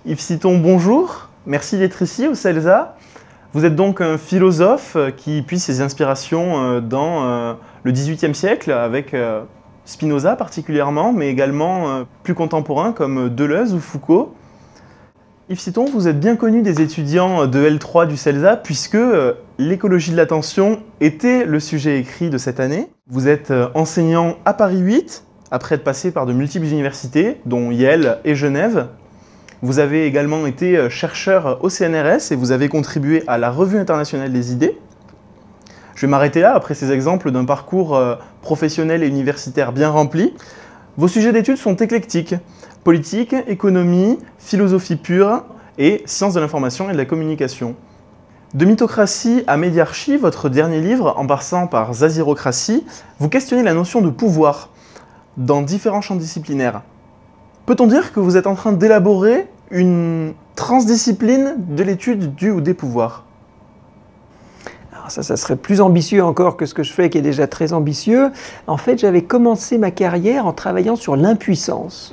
Yves Citon, bonjour. Merci d'être ici au CELSA. Vous êtes donc un philosophe qui puise ses inspirations dans le XVIIIe siècle, avec Spinoza particulièrement, mais également plus contemporains comme Deleuze ou Foucault. Yves Citon, vous êtes bien connu des étudiants de L3 du CELSA puisque l'écologie de l'attention était le sujet écrit de cette année. Vous êtes enseignant à Paris 8, après être passé par de multiples universités, dont Yale et Genève. Vous avez également été chercheur au CNRS et vous avez contribué à la Revue internationale des idées. Je vais m'arrêter là, après ces exemples d'un parcours professionnel et universitaire bien rempli. Vos sujets d'études sont éclectiques. Politique, économie, philosophie pure et sciences de l'information et de la communication. De mythocratie à médiarchie, votre dernier livre, en passant par zazirocratie, vous questionnez la notion de pouvoir dans différents champs disciplinaires. Peut-on dire que vous êtes en train d'élaborer une transdiscipline de l'étude du ou des pouvoirs ? Ça serait plus ambitieux encore que ce que je fais, qui est déjà très ambitieux. En fait, j'avais commencé ma carrière en travaillant sur l'impuissance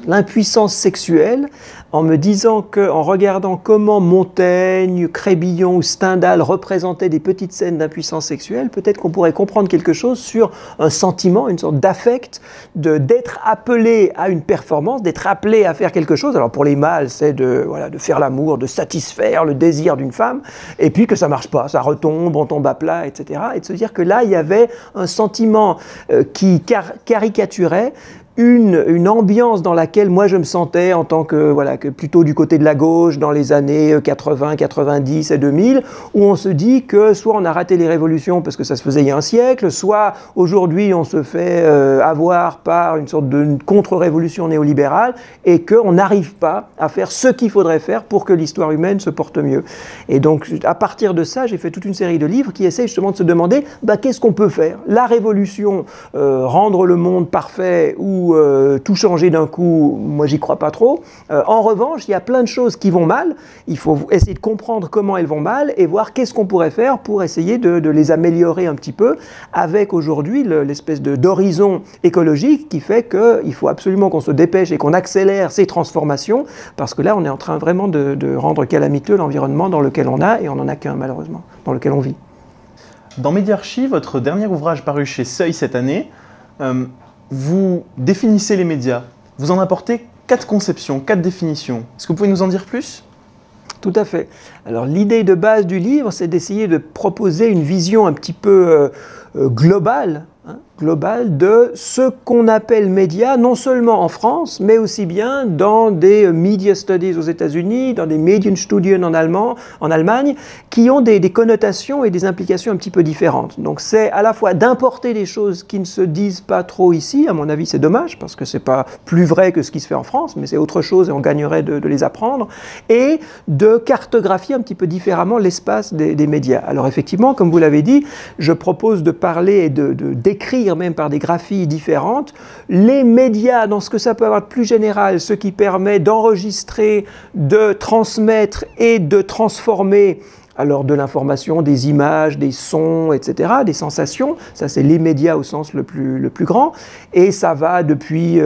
sexuelle, en me disant qu'en regardant comment Montaigne, Crébillon ou Stendhal représentaient des petites scènes d'impuissance sexuelle, peut-être qu'on pourrait comprendre quelque chose sur un sentiment, une sorte d'affect, d'être appelé à une performance, d'être appelé à faire quelque chose. Alors pour les mâles, c'est de faire l'amour, de satisfaire le désir d'une femme, et puis que ça marche pas, ça retombe, on tombe à plat, etc. Et de se dire que là, il y avait un sentiment qui caricaturait une ambiance dans laquelle moi je me sentais en tant que plutôt du côté de la gauche dans les années 80, 90 et 2000, où on se dit que soit on a raté les révolutions parce que ça se faisait il y a un siècle, soit aujourd'hui on se fait avoir par une sorte de contre-révolution néolibérale et qu'on n'arrive pas à faire ce qu'il faudrait faire pour que l'histoire humaine se porte mieux. Et donc à partir de ça, j'ai fait toute une série de livres qui essaient justement de se demander qu'est-ce qu'on peut faire ? La révolution, rendre le monde parfait ou tout changer d'un coup, moi j'y crois pas trop. En revanche, il y a plein de choses qui vont mal, il faut essayer de comprendre comment elles vont mal et voir qu'est-ce qu'on pourrait faire pour essayer de les améliorer un petit peu, avec aujourd'hui l'espèce d'horizon écologique qui fait qu'il faut absolument qu'on se dépêche et qu'on accélère ces transformations, parce que là on est en train vraiment de rendre calamiteux l'environnement dans lequel on a, et on n'en a qu'un malheureusement, dans lequel on vit. Dans Médiarchie, votre dernier ouvrage paru chez Seuil cette année, vous définissez les médias. Vous en apportez 4 conceptions, 4 définitions. Est-ce que vous pouvez nous en dire plus ? Tout à fait. Alors l'idée de base du livre, c'est d'essayer de proposer une vision un petit peu globale de ce qu'on appelle médias, non seulement en France, mais aussi bien dans des media studies aux États-Unis, dans des Medienstudien en Allemagne, qui ont des connotations et des implications un petit peu différentes. Donc c'est à la fois d'importer des choses qui ne se disent pas trop ici, à mon avis c'est dommage, parce que c'est pas plus vrai que ce qui se fait en France, mais c'est autre chose et on gagnerait de les apprendre, et de cartographier un petit peu différemment l'espace des médias. Alors effectivement, comme vous l'avez dit, je propose de parler et de décrire même par des graphies différentes, les médias dans ce que ça peut avoir de plus général, ce qui permet d'enregistrer, de transmettre et de transformer alors de l'information, des images, des sons, etc., des sensations. Ça, c'est les médias au sens le plus grand. Et ça va depuis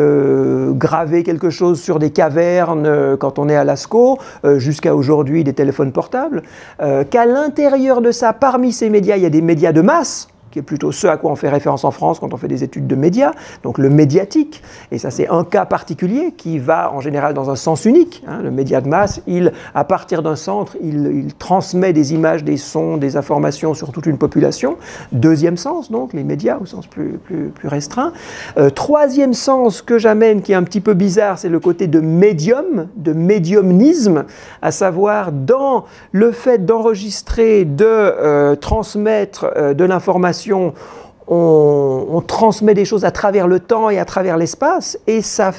graver quelque chose sur des cavernes quand on est à Lascaux, jusqu'à aujourd'hui des téléphones portables. Qu'à l'intérieur de ça, parmi ces médias, il y a des médias de masse, qui est plutôt ce à quoi on fait référence en France quand on fait des études de médias, donc le médiatique. Et ça, c'est un cas particulier qui va en général dans un sens unique. Le média de masse, à partir d'un centre, il transmet des images, des sons, des informations sur toute une population. Deuxième sens, donc, les médias au sens plus restreint. Troisième sens que j'amène, qui est un petit peu bizarre, c'est le côté de médium, de médiumnisme, à savoir dans le fait d'enregistrer, de transmettre de l'information. On transmet des choses à travers le temps et à travers l'espace, et ça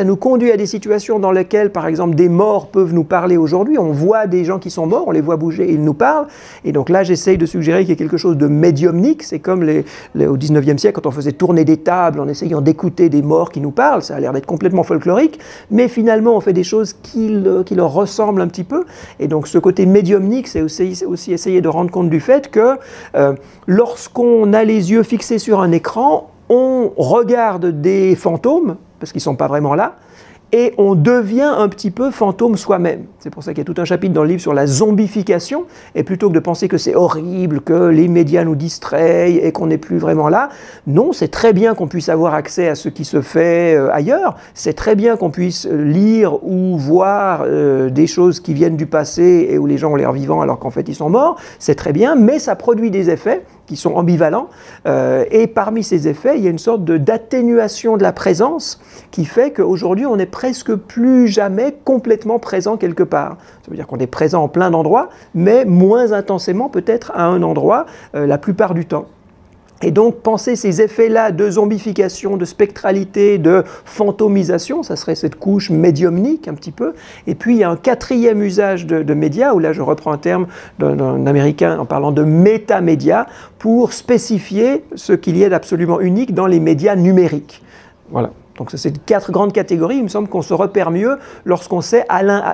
nous conduit à des situations dans lesquelles, par exemple, des morts peuvent nous parler aujourd'hui. On voit des gens qui sont morts, on les voit bouger et ils nous parlent. Et donc là, j'essaye de suggérer qu'il y a quelque chose de médiumnique. C'est comme au 19e siècle, quand on faisait tourner des tables en essayant d'écouter des morts qui nous parlent. Ça a l'air d'être complètement folklorique, mais finalement, on fait des choses qui leur ressemblent un petit peu. Et donc ce côté médiumnique, c'est aussi essayer de rendre compte du fait que lorsqu'on a les yeux fixés sur un écran, on regarde des fantômes, parce qu'ils ne sont pas vraiment là, et on devient un petit peu fantôme soi-même. C'est pour ça qu'il y a tout un chapitre dans le livre sur la zombification, et plutôt que de penser que c'est horrible, que les médias nous distraient et qu'on n'est plus vraiment là, non, c'est très bien qu'on puisse avoir accès à ce qui se fait ailleurs, c'est très bien qu'on puisse lire ou voir des choses qui viennent du passé et où les gens ont l'air vivants alors qu'en fait ils sont morts, c'est très bien, mais ça produit des effets qui sont ambivalents, et parmi ces effets, il y a une sorte d'atténuation de la présence qui fait qu'aujourd'hui, on n'est presque plus jamais complètement présent quelque part. Ça veut dire qu'on est présent en plein d'endroits, mais moins intensément peut-être à un endroit la plupart du temps. Et donc, penser ces effets-là de zombification, de spectralité, de fantomisation, ça serait cette couche médiumnique un petit peu. Et puis, il y a un quatrième usage de médias, où là, je reprends un terme d'un Américain en parlant de métamédias, pour spécifier ce qu'il y a d'absolument unique dans les médias numériques. Voilà. Donc ça, c'est 4 grandes catégories. Il me semble qu'on se repère mieux lorsqu'on sait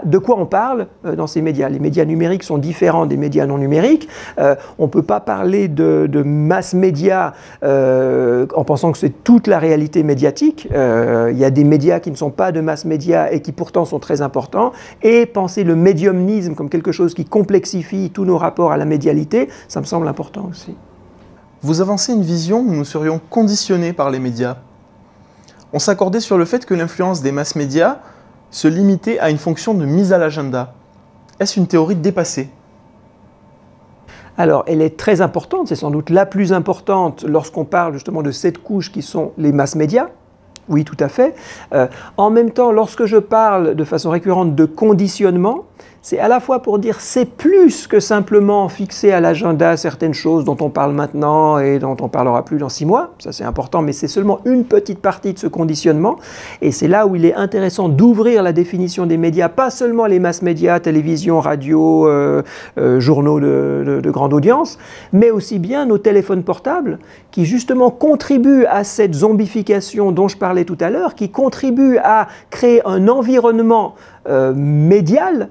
de quoi on parle dans ces médias. Les médias numériques sont différents des médias non numériques. On ne peut pas parler de mass médias en pensant que c'est toute la réalité médiatique. Il y a des médias qui ne sont pas de mass médias et qui pourtant sont très importants. Et penser le médiumnisme comme quelque chose qui complexifie tous nos rapports à la médialité, ça me semble important aussi. Vous avancez une vision où nous serions conditionnés par les médias. On s'accordait sur le fait que l'influence des mass médias se limitait à une fonction de mise à l'agenda. Est-ce une théorie dépassée ? Alors, elle est très importante, c'est sans doute la plus importante lorsqu'on parle justement de cette couche qui sont les mass médias. Oui, tout à fait. En même temps, lorsque je parle de façon récurrente de conditionnement, c'est à la fois pour dire c'est plus que simplement fixer à l'agenda certaines choses dont on parle maintenant et dont on parlera plus dans 6 mois. Ça, c'est important, mais c'est seulement une petite partie de ce conditionnement. Et c'est là où il est intéressant d'ouvrir la définition des médias, pas seulement les mass médias, télévision, radio, journaux de grande audience, mais aussi bien nos téléphones portables qui justement contribuent à cette zombification dont je parlais tout à l'heure, qui contribuent à créer un environnement médial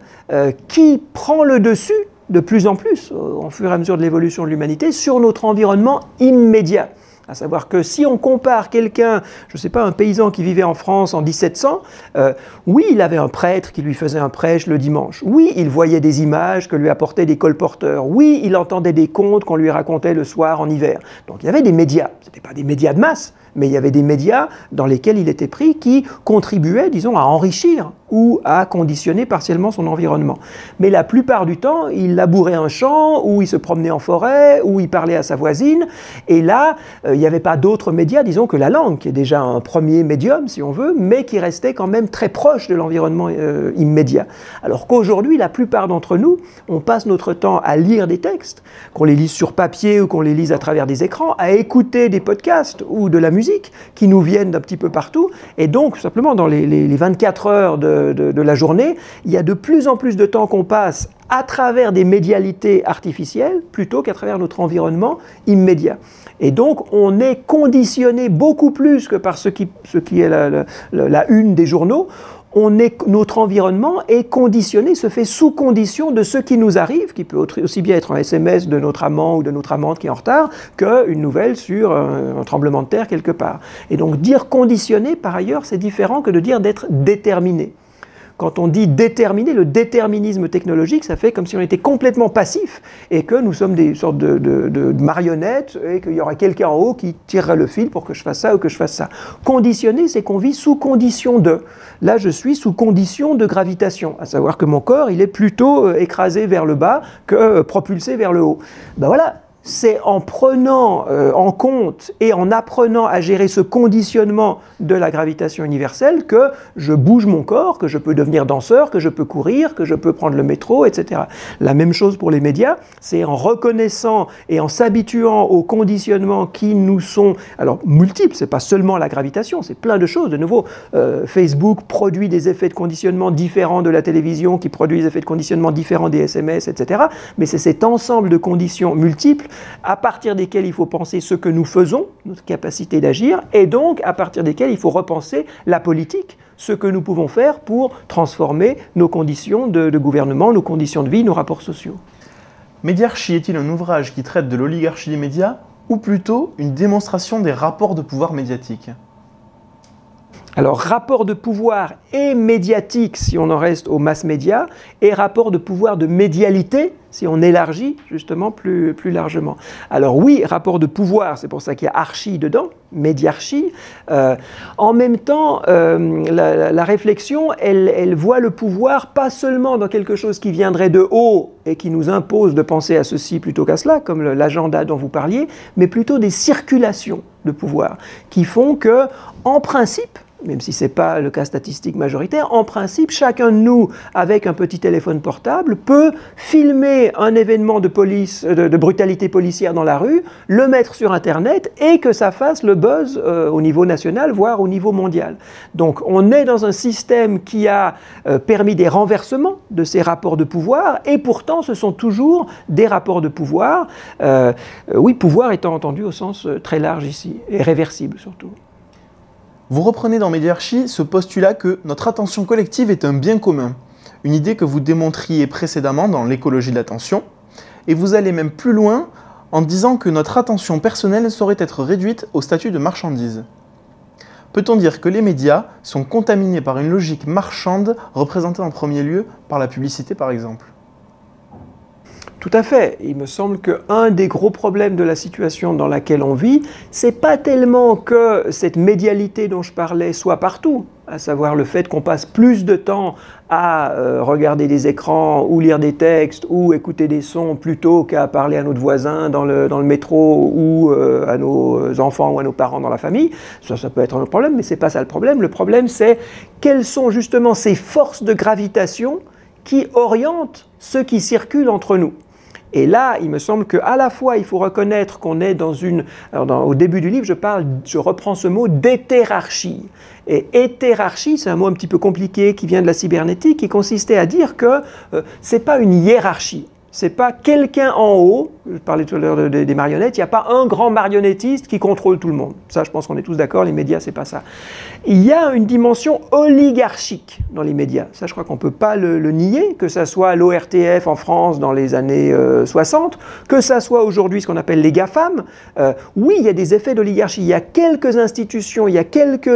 qui prend le dessus de plus en plus, au fur et à mesure de l'évolution de l'humanité, sur notre environnement immédiat. À savoir que si on compare quelqu'un, je ne sais pas, un paysan qui vivait en France en 1700, oui, il avait un prêtre qui lui faisait un prêche le dimanche. Oui, il voyait des images que lui apportaient des colporteurs. Oui, il entendait des contes qu'on lui racontait le soir en hiver. Donc il y avait des médias. Ce n'étaient pas des médias de masse, mais il y avait des médias dans lesquels il était pris qui contribuaient, disons, à enrichir ou à conditionner partiellement son environnement. Mais la plupart du temps, il labourait un champ, ou il se promenait en forêt, ou il parlait à sa voisine, et là, il n'y avait pas d'autres médias, disons, que la langue, qui est déjà un premier médium, si on veut, mais qui restait quand même très proche de l'environnement immédiat. Alors qu'aujourd'hui, la plupart d'entre nous, on passe notre temps à lire des textes, qu'on les lise sur papier ou qu'on les lise à travers des écrans, à écouter des podcasts ou de la musique qui nous viennent d'un petit peu partout, et donc, simplement, dans les 24 heures de la journée, il y a de plus en plus de temps qu'on passe à travers des médialités artificielles plutôt qu'à travers notre environnement immédiat. Et donc, on est conditionné beaucoup plus que par ce qui est la une des journaux. Notre environnement est conditionné, se fait sous condition de ce qui nous arrive, qui peut aussi bien être un SMS de notre amant ou de notre amante qui est en retard, qu'une nouvelle sur un tremblement de terre quelque part. Et donc, dire conditionné, par ailleurs, c'est différent que de dire d'être déterminé. Quand on dit déterminé, le déterminisme technologique, ça fait comme si on était complètement passif et que nous sommes des sortes de marionnettes et qu'il y aura quelqu'un en haut qui tirerait le fil pour que je fasse ça ou que je fasse ça. Conditionné, c'est qu'on vit sous condition de. Là, je suis sous condition de gravitation, à savoir que mon corps, il est plutôt écrasé vers le bas que propulsé vers le haut. Ben voilà. C'est en prenant en compte et en apprenant à gérer ce conditionnement de la gravitation universelle que je bouge mon corps, que je peux devenir danseur, que je peux courir, que je peux prendre le métro, etc. La même chose pour les médias, c'est en reconnaissant et en s'habituant aux conditionnements qui nous sont, alors multiples, c'est pas seulement la gravitation, c'est plein de choses. De nouveau, Facebook produit des effets de conditionnement différents de la télévision, qui produit des effets de conditionnement différents des SMS, etc. Mais c'est cet ensemble de conditions multiples à partir desquels il faut penser ce que nous faisons, notre capacité d'agir, et donc à partir desquels il faut repenser la politique, ce que nous pouvons faire pour transformer nos conditions de gouvernement, nos conditions de vie, nos rapports sociaux. Médiarchie est-il un ouvrage qui traite de l'oligarchie des médias, ou plutôt une démonstration des rapports de pouvoir médiatiques ? Alors, rapport de pouvoir et médiatique, si on en reste aux mass médias, et rapport de pouvoir de médialité, si on élargit justement plus largement. Alors oui, rapport de pouvoir, c'est pour ça qu'il y a archi dedans, médiarchie. En même temps, la réflexion, elle voit le pouvoir pas seulement dans quelque chose qui viendrait de haut et qui nous impose de penser à ceci plutôt qu'à cela, comme l'agenda dont vous parliez, mais plutôt des circulations de pouvoir qui font que, en principe, même si ce n'est pas le cas statistique majoritaire, en principe, chacun de nous, avec un petit téléphone portable, peut filmer un événement de brutalité policière dans la rue, le mettre sur Internet et que ça fasse le buzz au niveau national, voire au niveau mondial. Donc on est dans un système qui a permis des renversements de ces rapports de pouvoir et pourtant ce sont toujours des rapports de pouvoir. Oui, pouvoir étant entendu au sens très large ici, et réversible surtout. Vous reprenez dans Médiarchie ce postulat que notre attention collective est un bien commun, une idée que vous démontriez précédemment dans l'écologie de l'attention, et vous allez même plus loin en disant que notre attention personnelle saurait être réduite au statut de marchandise. Peut-on dire que les médias sont contaminés par une logique marchande représentée en premier lieu par la publicité par exemple ? Tout à fait. Il me semble qu'un des gros problèmes de la situation dans laquelle on vit, c'est pas tellement que cette médialité dont je parlais soit partout, à savoir le fait qu'on passe plus de temps à regarder des écrans ou lire des textes ou écouter des sons plutôt qu'à parler à notre voisin dans le métro ou à nos enfants ou à nos parents dans la famille. Ça peut être un problème, mais c'est pas ça le problème. Le problème, c'est quelles sont justement ces forces de gravitation qui orientent ce qui circule entre nous. Et là, il me semble qu'à la fois, il faut reconnaître qu'on est dans une... Alors au début du livre, je reprends ce mot d'hétérarchie. Et hétérarchie, c'est un mot un petit peu compliqué qui vient de la cybernétique, qui consistait à dire que ce n'est pas une hiérarchie. C'est pas quelqu'un en haut, je parlais tout à l'heure des marionnettes, il n'y a pas un grand marionnettiste qui contrôle tout le monde. Ça, je pense qu'on est tous d'accord, les médias, c'est pas ça. Il y a une dimension oligarchique dans les médias. Ça, je crois qu'on ne peut pas le nier, que ça soit l'ORTF en France dans les années 60, que ça soit aujourd'hui ce qu'on appelle les GAFAM. Oui, il y a des effets d'oligarchie. Il y a quelques institutions, il y a quelques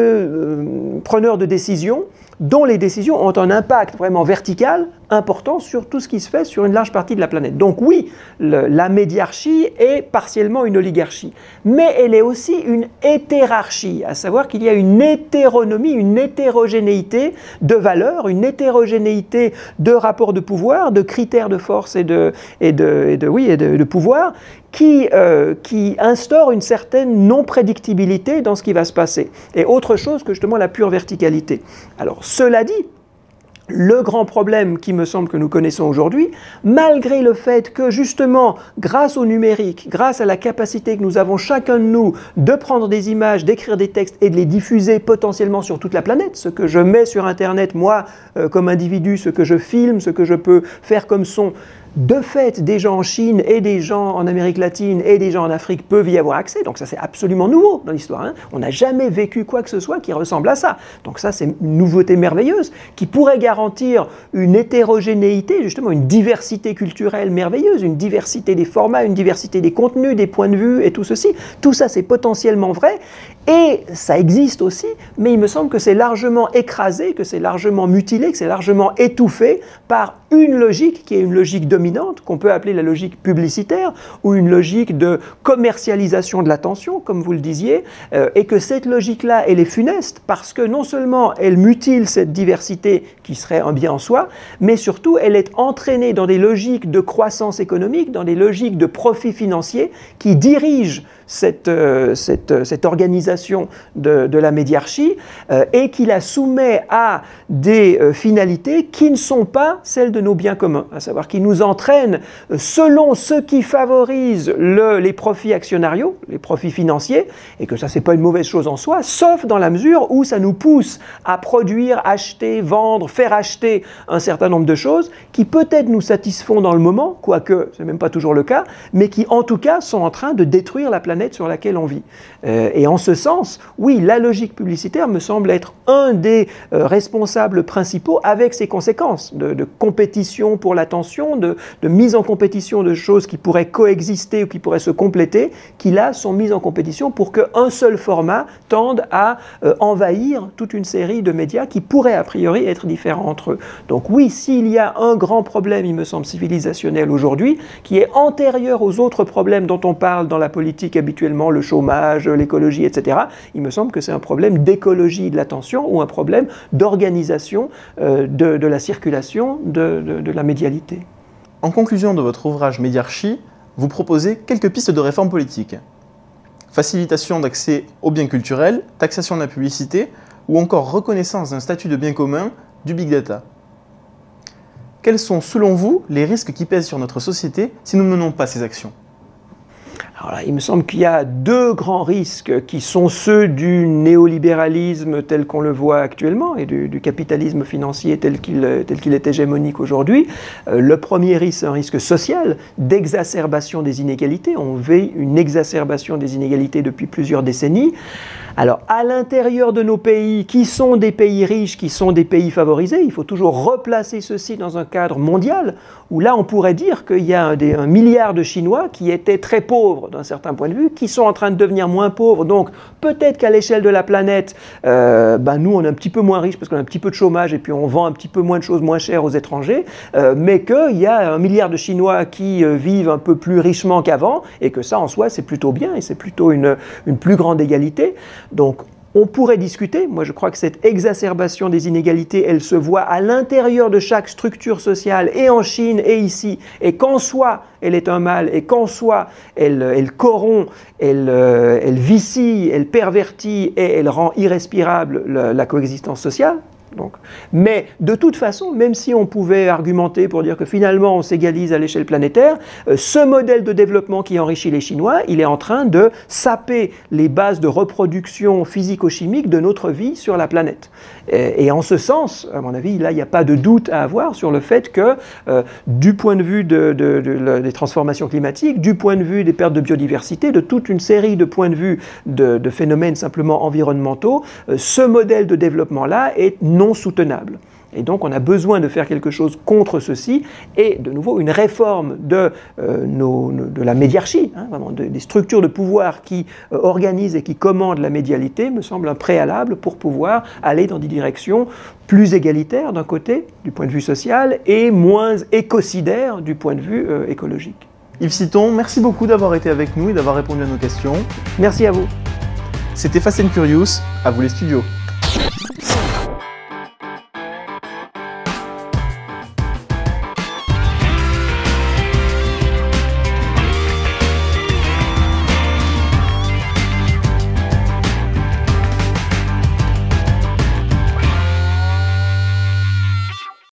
preneurs de décisions dont les décisions ont un impact vraiment vertical, important sur tout ce qui se fait sur une large partie de la planète. Donc oui, la médiarchie est partiellement une oligarchie, mais elle est aussi une hétérarchie, à savoir qu'il y a une hétéronomie, une hétérogénéité de valeurs, une hétérogénéité de rapports de pouvoir, de critères de force et de pouvoir, qui instaure une certaine non-prédictibilité dans ce qui va se passer. Et autre chose que justement la pure verticalité. Alors, cela dit, le grand problème qui me semble que nous connaissons aujourd'hui, malgré le fait que justement, grâce au numérique, grâce à la capacité que nous avons chacun de nous de prendre des images, d'écrire des textes et de les diffuser potentiellement sur toute la planète, ce que je mets sur Internet, moi, comme individu, ce que je filme, ce que je peux faire comme son, de fait, des gens en Chine et des gens en Amérique latine et des gens en Afrique peuvent y avoir accès. Donc ça, c'est absolument nouveau dans l'histoire. Hein. On n'a jamais vécu quoi que ce soit qui ressemble à ça. Donc ça, c'est une nouveauté merveilleuse qui pourrait garantir une hétérogénéité, justement une diversité culturelle merveilleuse, une diversité des formats, une diversité des contenus, des points de vue et tout ceci. Tout ça, c'est potentiellement vrai. Et ça existe aussi, mais il me semble que c'est largement écrasé, que c'est largement mutilé, que c'est largement étouffé par une logique qui est une logique dominante, qu'on peut appeler la logique publicitaire, ou une logique de commercialisation de l'attention, comme vous le disiez, et que cette logique-là, elle est funeste, parce que non seulement elle mutile cette diversité qui serait un bien en soi, mais surtout elle est entraînée dans des logiques de croissance économique, dans des logiques de profit financier qui dirigent cette organisation de la médiarchie et qui la soumet à des finalités qui ne sont pas celles de nos biens communs, à savoir qui nous entraînent selon ce qui favorise les profits actionnariaux, les profits financiers, et que ça c'est pas une mauvaise chose en soi, sauf dans la mesure où ça nous pousse à produire, acheter, vendre, faire acheter un certain nombre de choses qui peut-être nous satisfont dans le moment, quoique c'est même pas toujours le cas, mais qui en tout cas sont en train de détruire la planète planète sur laquelle on vit. Et en ce sens, oui, la logique publicitaire me semble être un des responsables principaux avec ses conséquences de compétition pour l'attention, de mise en compétition de choses qui pourraient coexister ou qui pourraient se compléter, qui là sont mises en compétition pour qu'un seul format tende à envahir toute une série de médias qui pourraient a priori être différents entre eux. Donc oui, s'il y a un grand problème, il me semble, civilisationnel aujourd'hui, qui est antérieur aux autres problèmes dont on parle dans la politique habituellement, le chômage, l'écologie, etc., il me semble que c'est un problème d'écologie de l'attention ou un problème d'organisation de la circulation de la médialité. En conclusion de votre ouvrage Médiarchie, vous proposez quelques pistes de réforme politique. Facilitation d'accès aux biens culturels, taxation de la publicité ou encore reconnaissance d'un statut de bien commun du big data. Quels sont, selon vous, les risques qui pèsent sur notre société si nous ne menons pas ces actions ? Alors là, il me semble qu'il y a deux grands risques qui sont ceux du néolibéralisme tel qu'on le voit actuellement et du capitalisme financier tel qu'il est hégémonique aujourd'hui. Le premier risque, c'est un risque social d'exacerbation des inégalités. On vit une exacerbation des inégalités depuis plusieurs décennies. Alors, à l'intérieur de nos pays, qui sont des pays riches, qui sont des pays favorisés, il faut toujours replacer ceci dans un cadre mondial, où là, on pourrait dire qu'il y a un milliard de Chinois qui étaient très pauvres d'un certain point de vue, qui sont en train de devenir moins pauvres. Donc, peut-être qu'à l'échelle de la planète, nous, on est un petit peu moins riches parce qu'on a un petit peu de chômage et puis on vend un petit peu moins de choses moins chères aux étrangers, mais qu'il y a un milliard de Chinois qui vivent un peu plus richement qu'avant et que ça, en soi, c'est plutôt bien et c'est plutôt une plus grande égalité. Donc, on pourrait discuter, moi je crois que cette exacerbation des inégalités, elle se voit à l'intérieur de chaque structure sociale, et en Chine et ici, et qu'en soi, elle est un mal, et qu'en soi, elle corrompt, elle vicie, elle pervertit, et elle rend irrespirable la coexistence sociale. Donc, mais de toute façon, même si on pouvait argumenter pour dire que finalement on s'égalise à l'échelle planétaire, ce modèle de développement qui enrichit les Chinois, il est en train de saper les bases de reproduction physico-chimique de notre vie sur la planète. Et en ce sens, à mon avis, là il n'y a pas de doute à avoir sur le fait que du point de vue des transformations climatiques, du point de vue des pertes de biodiversité, de toute une série de points de vue de phénomènes simplement environnementaux, ce modèle de développement-là est non soutenable. Et donc on a besoin de faire quelque chose contre ceci et de nouveau une réforme de la médiarchie, vraiment des structures de pouvoir qui organisent et qui commandent la médialité me semble un préalable pour pouvoir aller dans des directions plus égalitaires d'un côté du point de vue social et moins écocidaires du point de vue écologique. Yves Citon, merci beaucoup d'avoir été avec nous et d'avoir répondu à nos questions. Merci à vous. C'était Fast & Curious, à vous les studios.